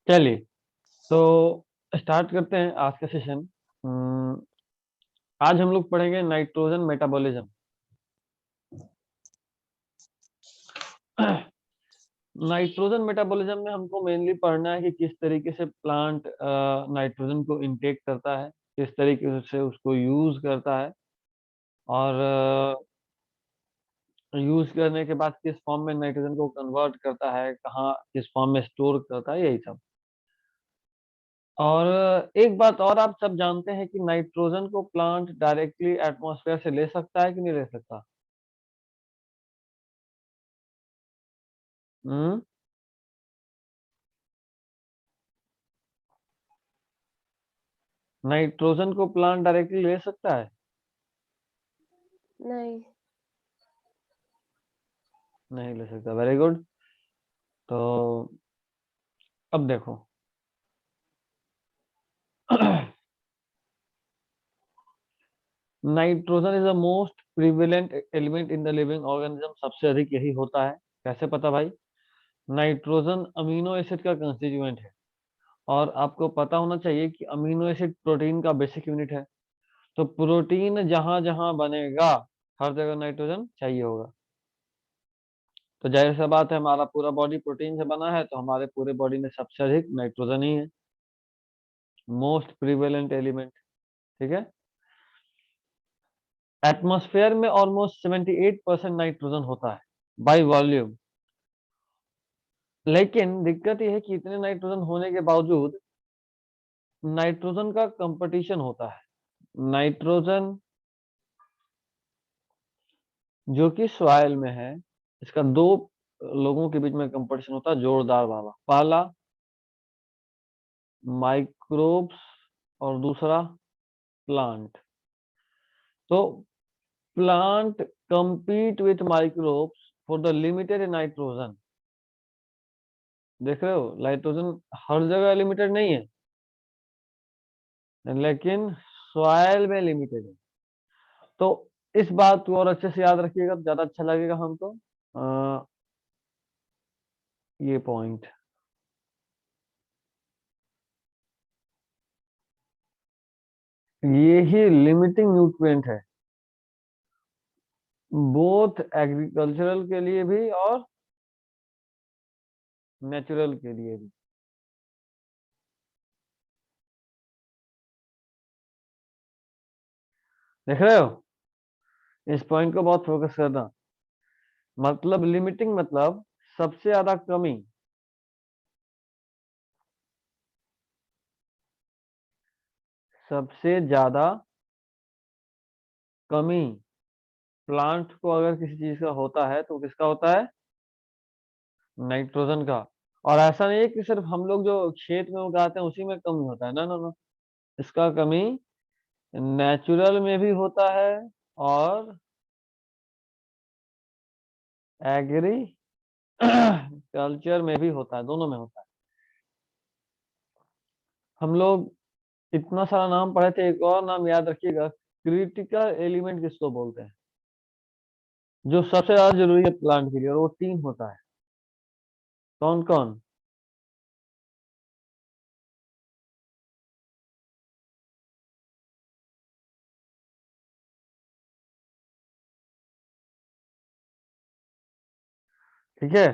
चलिए, तो स्टार्ट करते हैं आज का सेशन। आज हम लोग पढ़ेंगे नाइट्रोजन मेटाबॉलिज्म। नाइट्रोजन मेटाबॉलिज्म में हमको मेनली पढ़ना है कि किस तरीके से प्लांट नाइट्रोजन को इनटेक करता है, किस तरीके से उसको यूज करता है, और यूज करने के बाद किस फॉर्म में नाइट्रोजन को कन्वर्ट करता है, कहाँ किस फॉर्म में स्टोर करता है, यही सब। और एक बात और, आप सब जानते हैं कि नाइट्रोजन को प्लांट डायरेक्टली एटमॉस्फेयर से ले सकता है कि नहीं ले सकता। हम्म नाइट्रोजन को प्लांट डायरेक्टली ले सकता है? नहीं। नहीं ले सकता। Very good. तो अब देखो, nitrogen is the most prevalent element in the living organism. सबसे अधिक यही होता है। कैसे पता भाई? नाइट्रोजन अमीनो एसिड का कंस्टिट्यूएंट है, और आपको पता होना चाहिए कि अमीनो एसिड प्रोटीन का बेसिक यूनिट है। तो प्रोटीन जहां जहां बनेगा, हर जगह नाइट्रोजन चाहिए होगा। तो जाहिर सा बात है, हमारा पूरा बॉडी प्रोटीन से बना है, तो हमारे पूरे बॉडी में सबसे अधिक नाइट्रोजन ही है, मोस्ट प्रिवेलेंट एलिमेंट। ठीक है। एटमॉस्फेयर में ऑलमोस्ट 78% नाइट्रोजन होता है बाय वॉल्यूम। लेकिन दिक्कत यह है कि इतने नाइट्रोजन होने के बावजूद नाइट्रोजन का कंपटीशन होता है। नाइट्रोजन जो कि सॉइल में है, इसका दो लोगों के बीच में कंपटीशन होता है, जोरदार वाला। पहला माइक्रोब्स, और दूसरा प्लांट। तो plant compete with microbes for the limited nitrogen. देख रहे हो, नाइट्रोजन हर जगह लिमिटेड नहीं है, लेकिन सॉइल में लिमिटेड है। तो इस बात को और अच्छे से याद रखिएगा तो ज्यादा अच्छा लगेगा हमको। अ, ये पॉइंट, ये ही लिमिटिंग न्यूट्रिएंट है, बोथ एग्रीकल्चरल के लिए भी और नेचुरल के लिए भी। देख रहे हो, इस पॉइंट को बहुत फोकस करना। मतलब लिमिटिंग मतलब सबसे ज्यादा कमी, सबसे ज्यादा कमी प्लांट को अगर किसी चीज का होता है तो किसका होता है? नाइट्रोजन का। और ऐसा नहीं है कि सिर्फ हम लोग जो खेत में उगाते हैं उसी में कमी होता है, ना ना ना, इसका कमी नेचुरल में भी होता है और एग्री कल्चर में भी होता है, दोनों में होता है। हम लोग इतना सारा नाम पढ़े थे, एक और नाम याद रखिएगा, क्रिटिकल एलिमेंट किसको बोलते हैं, जो सबसे ज्यादा जरूरी है प्लांट के लिए, और वो तीन होता है। कौन कौन? ठीक है,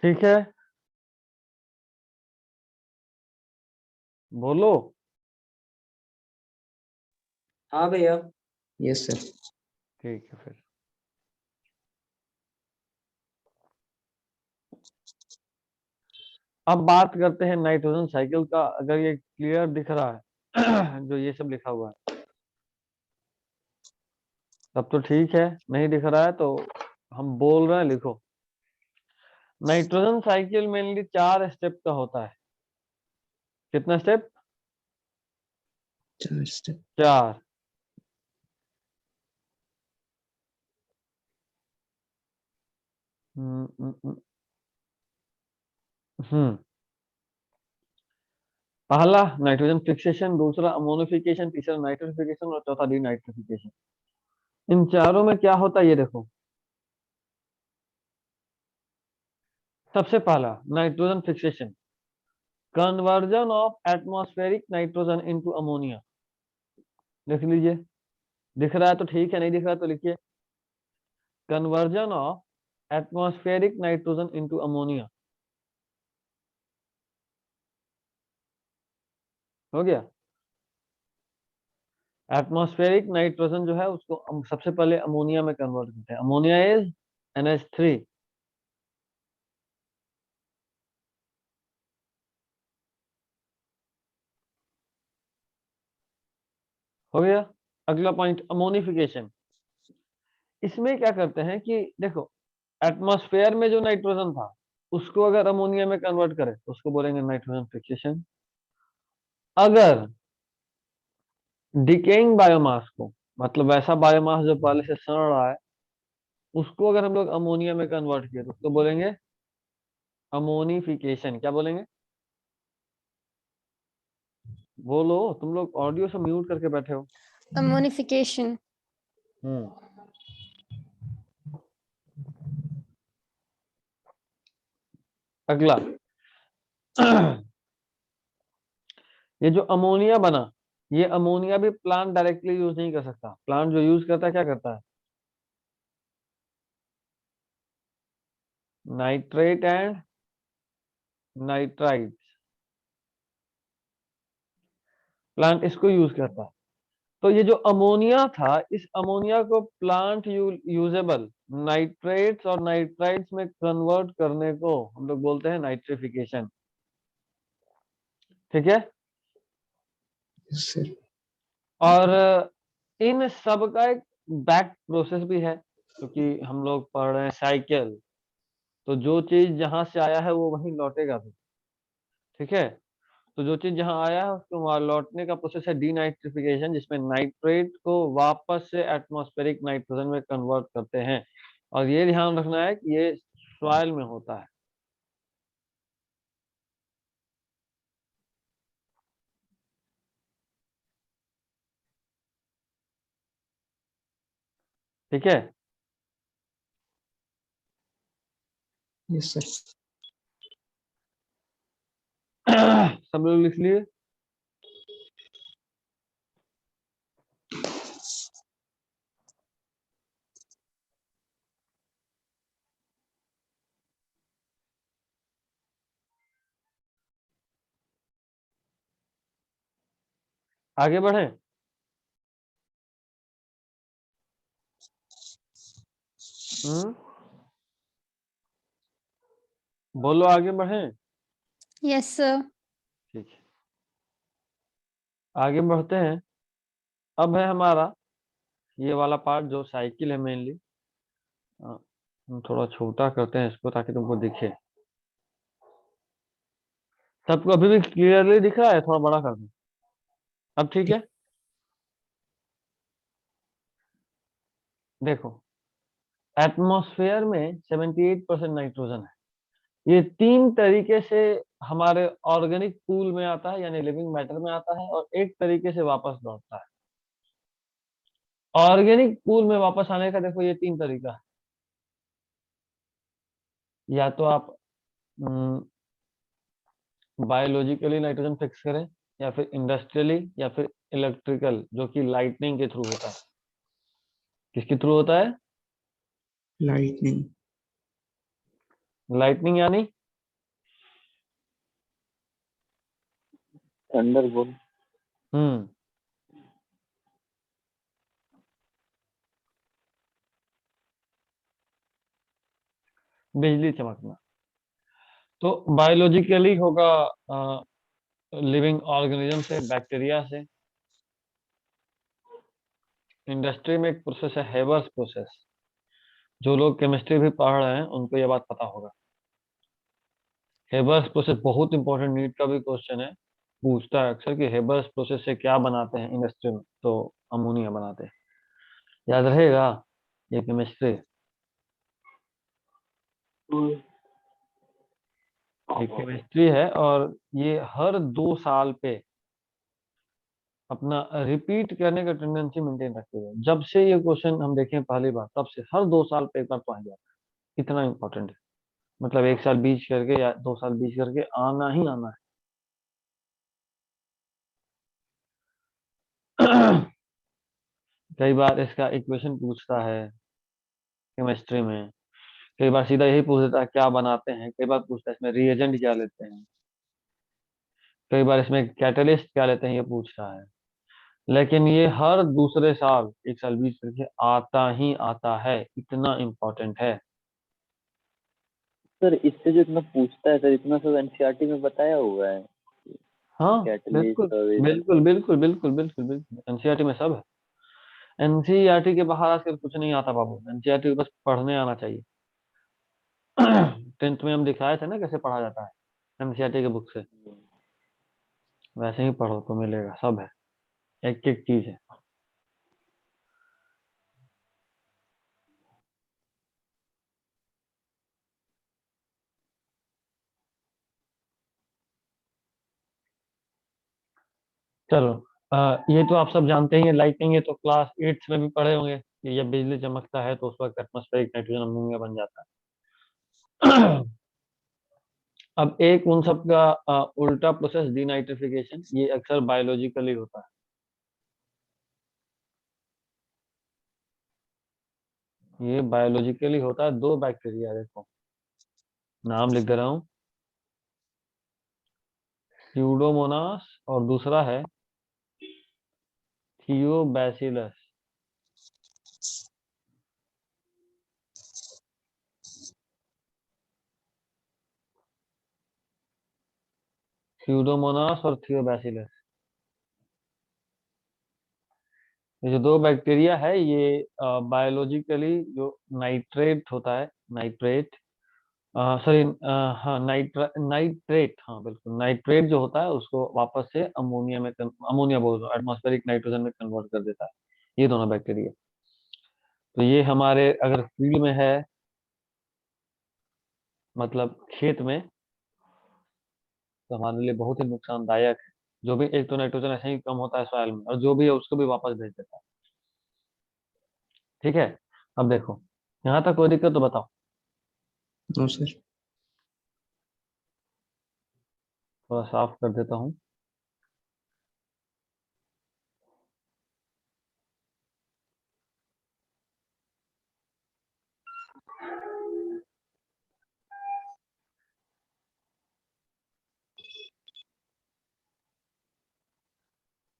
ठीक है, बोलो। हाँ भैया। Yes sir. ठीक है फिर, अब बात करते हैं नाइट्रोजन साइकिल का। अगर ये क्लियर दिख रहा है जो ये सब लिखा हुआ है, तब तो ठीक है। नहीं दिख रहा है तो हम बोल रहे हैं, लिखो। नाइट्रोजन साइकिल मेनली 4 स्टेप का होता है। कितना स्टेप? 4 स्टेप। 4। हम्म हम्म, हम्म, हम्म। पहला नाइट्रोजन फिक्सेशन, दूसरा अमोनिफिकेशन, तीसरा नाइट्रोफिकेशन, और चौथा डीनाइट्रोफिकेशन। इन चारों में क्या होता है ये देखो। सबसे पहला nitrogen fixation, conversion of atmospheric nitrogen into ammonia. लिख लीजिए, दिख रहा है तो ठीक है, नहीं दिख रहा तो लिखिए, conversion of atmospheric nitrogen into ammonia. हो गया। एटमॉस्फेरिक नाइट्रोजन जो है उसको हम सबसे पहले अमोनिया में कन्वर्ट करते हैं। Ammonia is NH3। हो गया। अगला पॉइंट अमोनिफिकेशन। इसमें क्या करते हैं कि देखो, एटमॉस्फेयर में जो नाइट्रोजन था उसको अगर अमोनिया में कन्वर्ट करें तो उसको बोलेंगे नाइट्रोजन फिक्सेशन। अगर डिकेइंग बायोमास को, मतलब वैसा बायोमास जो पहले से सड़ रहा है, उसको अगर हम लोग अमोनिया में कन्वर्ट किए तो उसको बोलेंगे अमोनिफिकेशन। क्या बोलेंगे? बोलो, तुम लोग ऑडियो से म्यूट करके बैठे हो। अमोनिफिकेशन। हम्म। अगला ये जो अमोनिया बना, ये अमोनिया भी प्लांट डायरेक्टली यूज नहीं कर सकता। प्लांट जो यूज करता है क्या करता है? नाइट्रेट एंड नाइट्राइट, प्लांट इसको यूज करता है। तो ये जो अमोनिया था, इस अमोनिया को प्लांट यूजेबल नाइट्रेट्स और नाइट्राइट्स में कन्वर्ट करने को हम लोग बोलते हैं नाइट्रिफिकेशन। ठीक है। Yes, sir. और इन सब का एक बैक प्रोसेस भी है, क्योंकि हम लोग पढ़ रहे हैं साइकिल, तो जो चीज जहां से आया है वो वहीं लौटेगा भी। ठीक है। तो जो चीज जहां आया है उसको वहां लौटने का प्रोसेस है डीनाइट्रिफिकेशन, जिसमें नाइट्रेट को वापस से एटमॉस्फेरिक नाइट्रोजन में कन्वर्ट करते हैं। और ये ध्यान रखना है कि ये सॉइल में होता है। ठीक है। Yes, sir. सब लोग लिख लिए? आगे बढ़े? हम्म, बोलो आगे बढ़े। Yes sir. ठीक है, आगे बढ़ते हैं। अब है हमारा ये वाला पार्ट जो साइकिल है मेनली। हम थोड़ा छोटा करते हैं इसको ताकि तुमको दिखे। सबको अभी भी क्लियरली दिख रहा है? थोड़ा बड़ा कर दूं? अब ठीक है। देखो, एटमॉस्फेयर में 78% नाइट्रोजन है। ये तीन तरीके से हमारे ऑर्गेनिक पूल में आता है, यानी लिविंग मैटर में आता है, और एक तरीके से वापस लौटता है। ऑर्गेनिक पूल में वापस आने का देखो ये तीन तरीका है। या तो आप बायोलॉजिकली नाइट्रोजन फिक्स करें, या फिर इंडस्ट्रियली, या फिर इलेक्ट्रिकल, जो कि लाइटनिंग के थ्रू होता है। किसके थ्रू होता है? Lightning. लाइटनिंग यानी थंडरबोल्ट। हम्म बिजली चमकना। तो बायोलॉजिकली होगा लिविंग ऑर्गेनिज्म से, बैक्टीरिया से। इंडस्ट्री में एक प्रोसेस है हेबर्स प्रोसेस। जो लोग केमिस्ट्री भी पढ़ रहे हैं उनको ये बात पता होगा। हेबर्स प्रोसेस बहुत इंपॉर्टेंट, नीट का भी क्वेश्चन है, पूछता है अक्सर कि हेबर्स प्रोसेस से क्या बनाते हैं इंडस्ट्री में, तो अमोनिया बनाते हैं। याद रहेगा, ये केमिस्ट्री, ये केमिस्ट्री है। और ये हर 2 साल पे अपना रिपीट करने का टेंडेंसी मेंटेन रखते हुए, जब से ये क्वेश्चन हम देखें पहली बार, तब से हर 2 साल पे एक बार तो आ जाता है। इतना इंपॉर्टेंट है। मतलब 1 साल बीच करके या 2 साल बीच करके आना ही आना है। कई बार इसका इक्वेशन पूछता है केमिस्ट्री में, कई बार सीधा यही पूछ देता है क्या बनाते हैं, कई बार पूछता है इसमें रिएजेंट क्या लेते हैं, कई बार इसमें कैटलिस्ट क्या लेते हैं, ये पूछता है। लेकिन ये हर दूसरे साल 1 साल बीच करके आता ही आता है, इतना इम्पोर्टेंट है। सर इससे जो इतना पूछता है सर, इतना सब एनसीईआरटी में बताया हुआ है, हाँ बिल्कुल कैटलिस्ट और ये सब। बिल्कुल बिल्कुल बिल्कुल बिल्कुल बिल्कुल, एनसीईआरटी में सब है। एनसीईआरटी के बाहर आजकल कुछ नहीं आता बाबू, एनसीईआरटी को बस पढ़ने आना चाहिए। 10th में हम दिखाए थे ना कैसे पढ़ा जाता है एनसीईआरटी के बुक से, वैसे ही पढ़ो तो मिलेगा, सब है, एक एक चीज है। चलो, ये तो आप सब जानते ही हैं, लाइटिंग, ये तो क्लास 8 में भी पढ़े होंगे कि जब बिजली चमकता है तो उस वक्त एटमॉस्फेरिक नाइट्रोजन अमोनिया बन जाता है। अब एक उन सब का उल्टा प्रोसेस डीनाइट्रिफिकेशन, ये अक्सर बायोलॉजिकली होता है, ये बायोलॉजिकली होता है। दो बैक्टीरिया, देखो नाम लिख दे रहा हूँ, स्यूडोमोनास और दूसरा है थियोबैसिलस। स्यूडोमोनास और थियोबैसिलस, ये जो दो बैक्टीरिया है ये बायोलॉजिकली जो नाइट्रेट होता है, नाइट्रेट, सॉरी, हाँ नाइट्रेट, हाँ बिल्कुल, नाइट्रेट जो होता है उसको वापस से अमोनिया में अमोनिया बोल रहा हूँ, एटमॉस्फेरिक नाइट्रोजन में कन्वर्ट कर देता है, ये दोनों बैक्टीरिया। तो ये हमारे अगर फील्ड में है, मतलब खेत में, तो हमारे लिए बहुत ही नुकसानदायक है। जो भी, एक तो नाइट्रोजन ऐसे ही कम होता है सॉइल में, और जो भी है उसको भी वापस भेज देता है। ठीक है, अब देखो यहाँ तक कोई दिक्कत तो बताओ। No sir. थोड़ा साफ कर देता हूँ।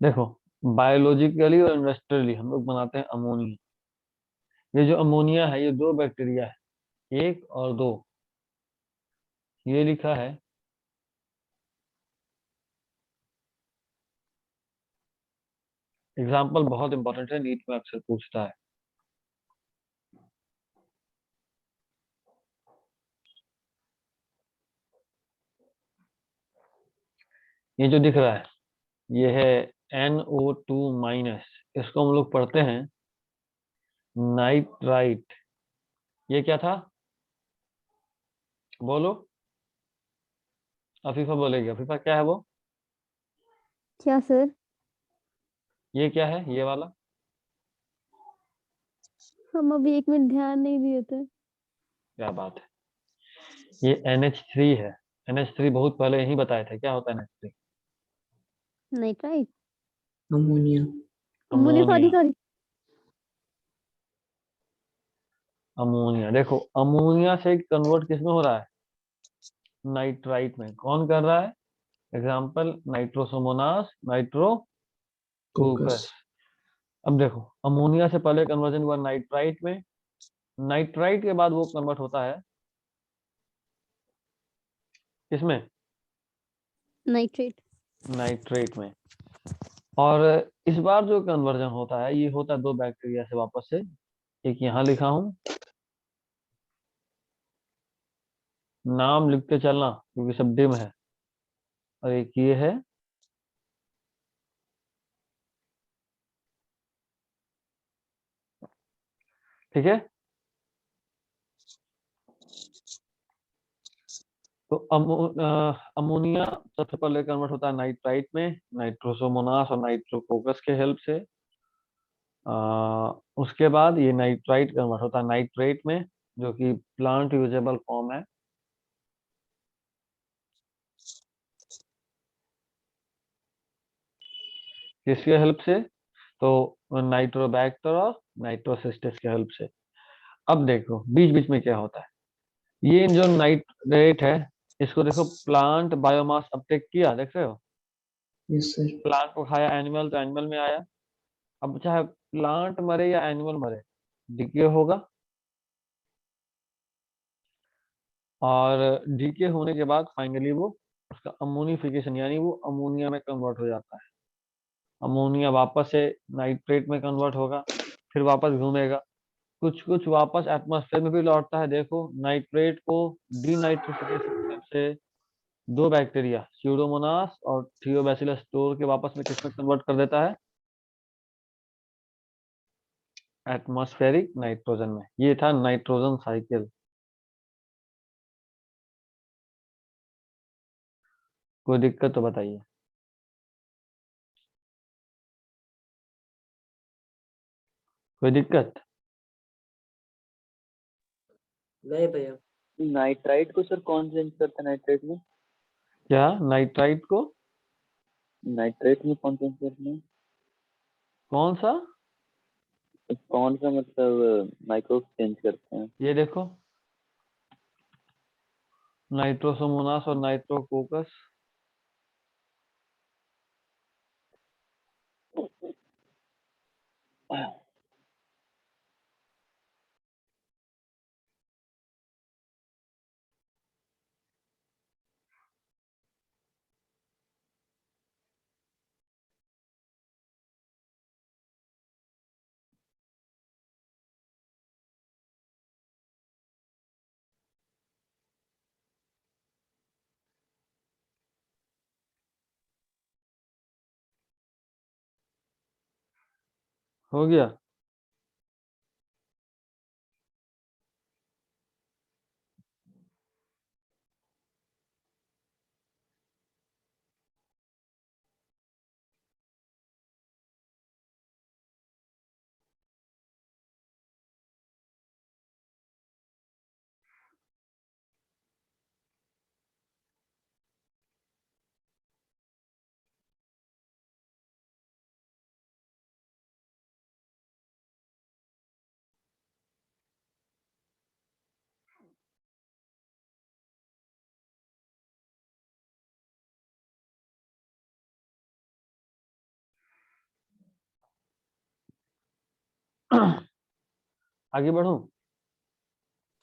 देखो, बायोलॉजिकली और इंडस्ट्रियली हम लोग बनाते हैं अमोनिया। ये जो अमोनिया है ये दो बैक्टीरिया है, 1 और 2, ये लिखा है। एग्जाम्पल बहुत इंपॉर्टेंट है, नीट में अक्सर पूछता है। ये जो दिख रहा है ये है NO2-, इसको हम लोग पढ़ते हैं नाइट्राइट। ये क्या था, बोलो, अफीफा बोलेगी, अफीफा क्या है वो, क्या सर? ये क्या है ये वाला, हम अभी 1 मिनट ध्यान नहीं दिए थे। क्या बात है, ये NH3 है। NH3 बहुत पहले यही बताया था क्या होता है NH3, nitrite, ammonia. Ammonia, sorry ammonia. Sorry. Ammonia, देखो अमोनिया से कन्वर्ट किस में हो रहा है, नाइट्राइट में। कौन कर रहा है, एग्जाम्पल नाइट्रोसोमोनास, कोकस। नाइट्रोकोकस। अब देखो, अमोनिया से पहले कन्वर्जन हुआ नाइट्राइट में, नाइट्राइट के बाद वो कन्वर्ट होता है किसमें, नाइट्रेट। नाइट्रेट में। और इस बार जो कन्वर्जन होता है ये होता है दो बैक्टीरिया से वापस से। एक यहाँ लिखा हूं, नाम लिखते चलना क्योंकि सब डिम है, और एक ये है। ठीक है, तो अमोनिया सबसे पहले कन्वर्ट होता है नाइट्राइट में, नाइट्रोसोमोनास और नाइट्रोकोकस के हेल्प से। उसके बाद ये नाइट्राइट कन्वर्ट होता है नाइट्रेट में, जो कि प्लांट यूजेबल फॉर्म है। किसके हेल्प से? तो नाइट्रोबैक्टर और नाइट्रोसिस्टिस के हेल्प से। अब देखो बीच बीच में क्या होता है। ये जो नाइट्रेट है, इसको देखो प्लांट बायोमास अपटेक किया, देख रहे हो? Yes sir. प्लांट को खाया एनिमल तो एनिमल में आया। अब चाहे प्लांट मरे या एनिमल मरे, डीके होगा, और डीके होने के बाद फाइनली वो उसका अमोनिफिकेशन यानी वो अमोनिया में कन्वर्ट हो जाता है। अमोनिया वापस से नाइट्रेट में कन्वर्ट होगा, फिर वापस घूमेगा, कुछ कुछ वापस एटमॉस्फेयर में भी लौटता है। देखो नाइट्रेट को डीनाइट्रिफिकेशन से दो बैक्टीरिया स्यूडोमोनास और थियोबैसिलस तोड़ के वापस में किसमें कन्वर्ट कर देता है? एटमॉस्फेरिक नाइट्रोजन में। ये था नाइट्रोजन साइकिल। कोई दिक्कत तो बताइए। कोई दिक्कत? नहीं भैया। नाइट्राइट को सर कौन चेंज करता है नाइट्रेट में? क्या नाइट्राइट को? नाइट्रेट में कौन चेंज करते हैं? कौन सा? कौन सा मतलब माइक्रोब चेंज करते हैं? ये देखो नाइट्रोसोमोनास और नाइट्रोकोकस। हो गया? आगे बढ़ूं?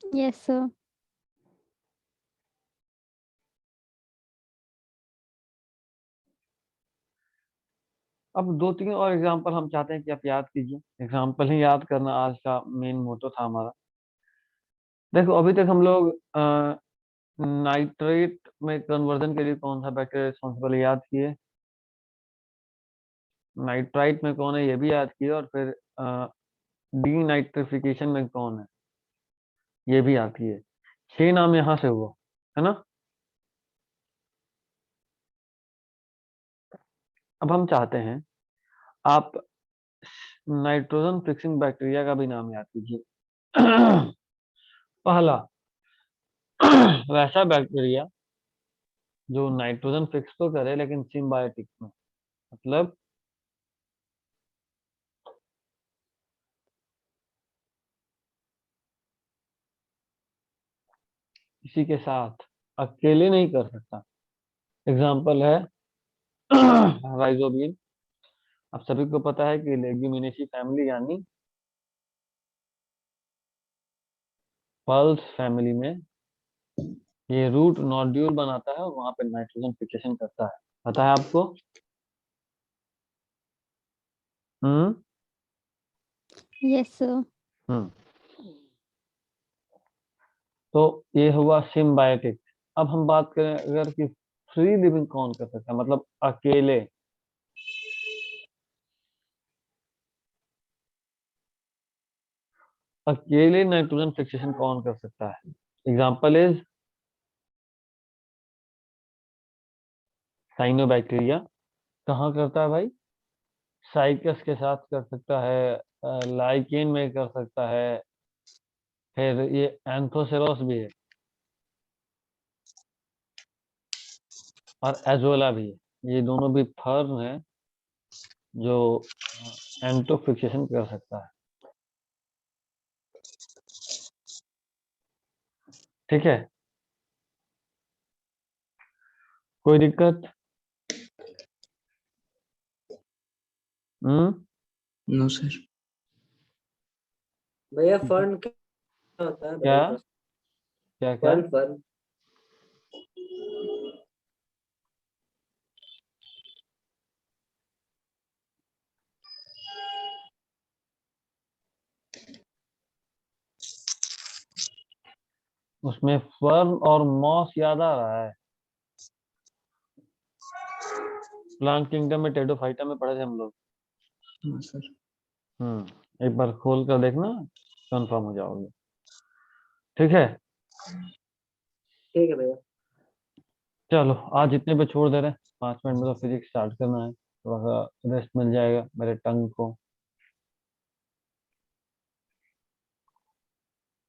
Yes, sir. अब दो तीन और एग्जांपल हम चाहते हैं कि आप याद कीजिए। एग्जांपल ही याद करना आज का मेन मोटो था हमारा। देखो अभी तक हम लोग नाइट्रेट में कन्वर्जन के लिए कौन सा बैक्टीरिया रिस्पॉन्सिबल याद किए, नाइट्राइट में कौन है ये भी याद किए, और फिर डीनाइट्रिफिकेशन में कौन है ये भी याद किए। 6 नाम यहाँ से हुआ है ना। अब हम चाहते हैं आप नाइट्रोजन फिक्सिंग बैक्टीरिया का भी नाम याद कीजिए। पहला वैसा बैक्टीरिया जो नाइट्रोजन फिक्स तो करे लेकिन सिम्बायोटिक में, मतलब किसी के साथ अकेले नहीं कर सकता। एग्जाम्पल है राइजोबियम। आप सभी को पता है कि लेग्यूमिनेसी फैमिली यानी पल्स फैमिली में ये रूट नोड्यूल बनाता है और वहां पे नाइट्रोजन फिक्सेशन करता है। पता है आपको? हम्म। Yes, sir. हम्म। तो ये हुआ सिम्बायोटिक। अब हम बात करें अगर कि फ्री लिविंग कौन कर सकता है, मतलब अकेले। अकेले नाइट्रोजन फिक्सेशन कौन कर सकता है? Example is cyanobacteria. कहाँ करता है भाई? साइकस के साथ कर सकता है, लाइकेन में कर सकता है, फिर ये एंथोसेरोस भी है और एजोला भी है। ये दोनों भी फर्न है जो एंटो फिक्सेशन कर सकता है। ठीक है, कोई दिक्कत? हम्म, नो सर। भैया फर्न क्या होता है क्या बताइए। क्या क्या? फर्न फर्न उसमें फर्न और मॉस याद आ रहा है। प्लांट किंगडम में टेडोफाइटा में पढ़े थे हम लोग। हाँ सर। एक बार खोल कर देखना, कंफर्म हो जाओगे। ठीक है, ठीक है भैया। चलो आज इतने पे छोड़ दे रहे हैं, 5 मिनट में तो फिजिक्स स्टार्ट करना है, थोड़ा सा रेस्ट मिल जाएगा मेरे टंग को।